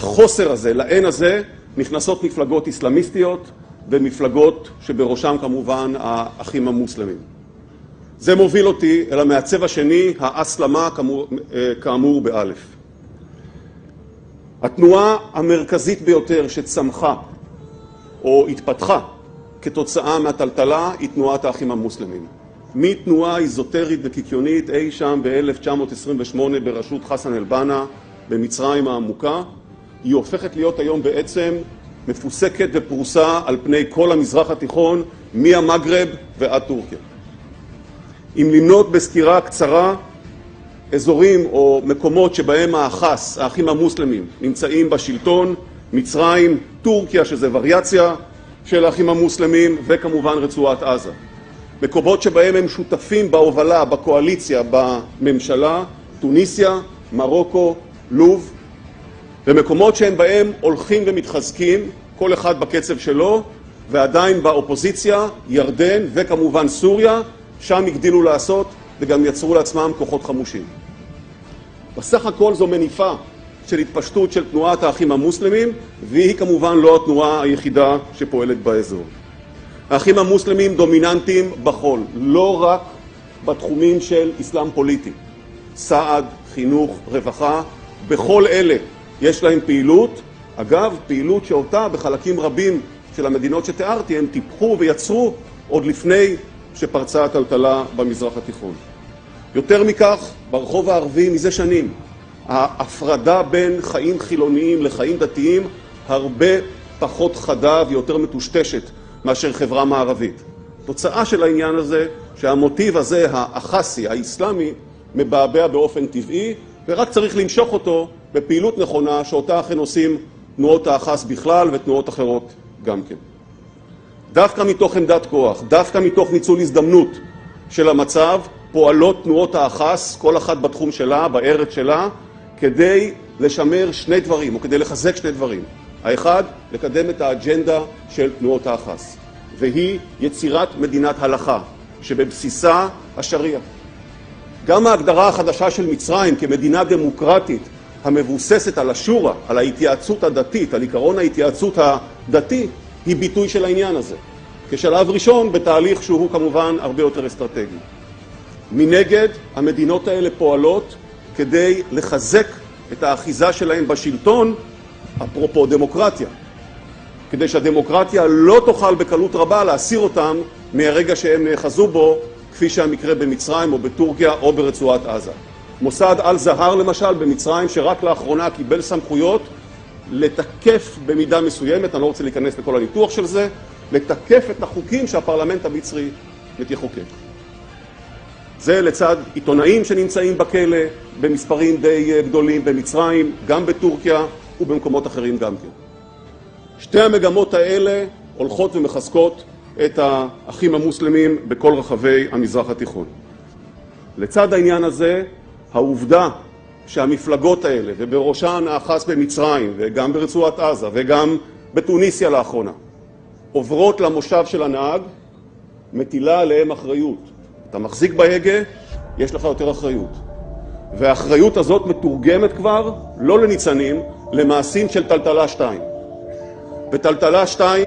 לחוסר הזה, לאין הזה, נכנסות מפלגות אסלאמיסטיות ומפלגות שבראשם כמובן האחים המוסלמים. זה מוביל אותי אל המעצב השני, האסלאמה כאמור באלף. התנועה המרכזית ביותר שצמחה או התפתחה כתוצאה מהטלטלה היא תנועת האחים המוסלמים. מתנועה איזוטרית וקיקיונית אי שם ב-1928 בראשות חסן אל-בנה במצרים העמוקה, היא הופכת להיות היום בעצם מפוסקת ופרוסה על פני כל המזרח התיכון, מהמגרב ועד טורקיה. אם למנות בסקירה קצרה אזורים או מקומות שבהם האחים המוסלמים נמצאים בשלטון, מצרים, טורקיה שזה וריאציה של האחים המוסלמים, וכמובן רצועת עזה. מקומות שבהם הם שותפים בהובלה, בקואליציה, בממשלה, טוניסיה, מרוקו, לוב, ומקומות שהם בהם הולכים ומתחזקים, כל אחד בקצב שלו, ועדיין באופוזיציה, ירדן וכמובן סוריה, שם הגדילו לעשות וגם יצרו לעצמם כוחות חמושים. בסך הכל זו מניפה של התפשטות של תנועת האחים המוסלמים, והיא כמובן לא התנועה היחידה שפועלת באזור. האחים המוסלמים דומיננטיים בכל, לא רק בתחומים של אסלאם פוליטי, סעד, חינוך, רווחה, בכל אלה יש להם פעילות, אגב פעילות שאותה בחלקים רבים של המדינות שתיארתי הם טיפחו ויצרו עוד לפני שפרצה הטלטלה במזרח התיכון. יותר מכך, ברחוב הערבי מזה שנים, ההפרדה בין חיים חילוניים לחיים דתיים הרבה פחות חדה ויותר מטושטשת מאשר חברה מערבית. תוצאה של העניין הזה שהמוטיב הזה, האחסי, האסלאמי, מבעבע באופן טבעי, ורק צריך למשוך אותו בפעילות נכונה שאותה אכן עושים תנועות האחס בכלל ותנועות אחרות גם כן. דווקא מתוך עמדת כוח, דווקא מתוך ניצול הזדמנות של המצב, פועלות תנועות האחס, כל אחת בתחום שלה, בארץ שלה, כדי לשמר שני דברים, או כדי לחזק שני דברים. האחד, לקדם את האג'נדה של תנועות האחס, והיא יצירת מדינת הלכה, שבבסיסה השריעה. גם ההגדרה החדשה של מצרים כמדינה דמוקרטית, המבוססת על השורה, על ההתייעצות הדתית, על עיקרון ההתייעצות הדתי, היא ביטוי של העניין הזה. כשלב ראשון בתהליך שהוא כמובן הרבה יותר אסטרטגי. מנגד, המדינות האלה פועלות כדי לחזק את האחיזה שלהם בשלטון, אפרופו דמוקרטיה. כדי שהדמוקרטיה לא תוכל בקלות רבה להסיר אותם מהרגע שהם נאחזו בו, כפי שהמקרה במצרים או בטורקיה או ברצועת עזה. מוסד אל-זהר למשל במצרים, שרק לאחרונה קיבל סמכויות לתקף במידה מסוימת, אני לא רוצה להיכנס לכל הניתוח של זה, לתקף את החוקים שהפרלמנט המצרי יחוקק. זה לצד עיתונאים שנמצאים בכלא במספרים די גדולים במצרים, גם בטורקיה ובמקומות אחרים גם כן. שתי המגמות האלה הולכות ומחזקות את האחים המוסלמים בכל רחבי המזרח התיכון. לצד העניין הזה, העובדה שהמפלגות האלה, ובראשן האחס במצרים, וגם ברצועת עזה, וגם בתוניסיה לאחרונה, עוברות למושב של הנהג, מטילה עליהם אחריות. אתה מחזיק בהגה, יש לך יותר אחריות. והאחריות הזאת מתורגמת כבר, לא לניצנים, למעשים של טלטלה 2. בטלטלה 2